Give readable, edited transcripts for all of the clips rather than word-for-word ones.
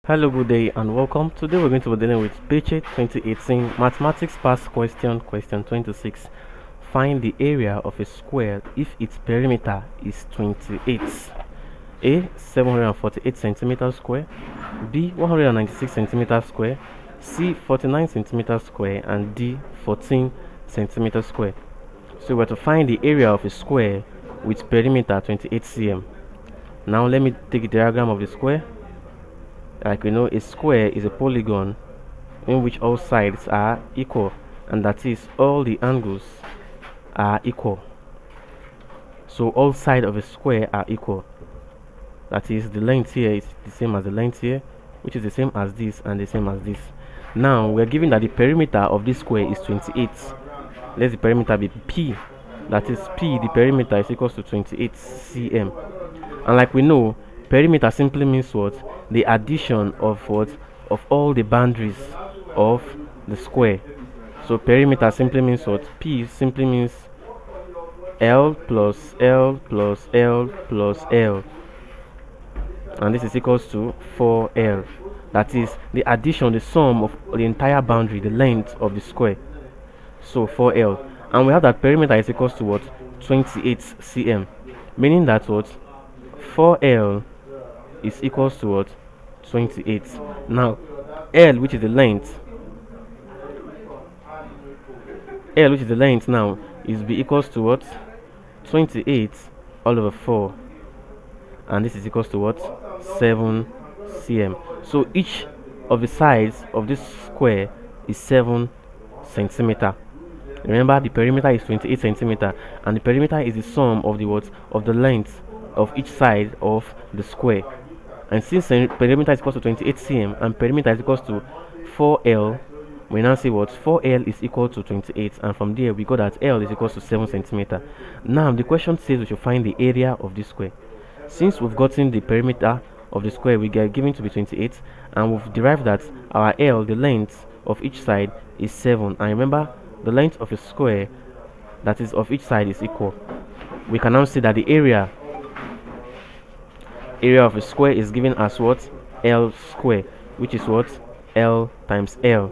Hello, good day, and welcome. Today we're going to be dealing with BECE 2018 Mathematics Past Question, question 26. Find the area of a square if its perimeter is 28. A. 748 centimeters square. B. 196 centimeters square. C. 49 centimeters square. And D. 14 centimeters square. So we're to find the area of a square with perimeter 28 cm. Now let me take a diagram of the square. Like we know, a square is a polygon in which all sides are equal, and that is, all the angles are equal. So all sides of a square are equal. That is, the length here is the same as the length here, which is the same as this and the same as this. Now we are given that the perimeter of this square is 28. Let the perimeter be P. That is, P, the perimeter, is equals to 28 cm. And like we know, perimeter simply means what? The addition of what? Of all the boundaries of the square. So perimeter simply means what? P simply means L plus L plus L plus L, and this is equals to 4L. That is the addition, the sum of the entire boundary, the length of the square. So 4L, and we have that perimeter is equals to what? 28 cm, meaning that what? 4L is equals to what? 28. Now L, which is the length, now is be equals to what? 28 all over 4, and this is equals to what? 7 cm. So each of the sides of this square is 7 centimeter. Remember, the perimeter is 28 centimeter, and the perimeter is the sum of the what? Of the length of each side of the square. And since perimeter is equal to 28 cm and perimeter is equals to 4L, we now say what? 4L is equal to 28, and from there we got that L is equals to 7 centimeter. Now the question says we should find the area of this square. Since we've gotten the perimeter of the square, we get given to be 28, and we've derived that our L, the length of each side, is 7. And remember, the length of a square, that is of each side, is equal. We can now say that the area of a square is given as what? L square, which is what? L times L,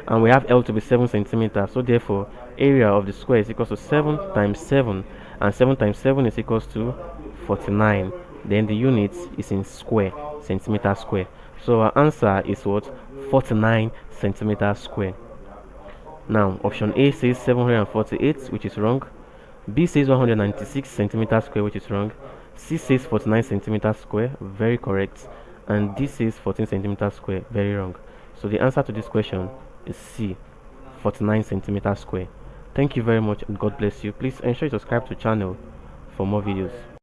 and we have L to be 7 centimeters. So therefore area of the square is equals to 7 times 7, and 7 times 7 is equals to 49. Then the unit is in square, centimeter square. So our answer is what? 49 centimeters square. Now option A says 748, which is wrong. B says 196 centimeters square, which is wrong. C says 49 centimeters square, very correct. And D says 14 centimeters square, very wrong. So the answer to this question is C, 49 centimeters square. Thank you very much, and God bless you. Please ensure you subscribe to the channel for more videos.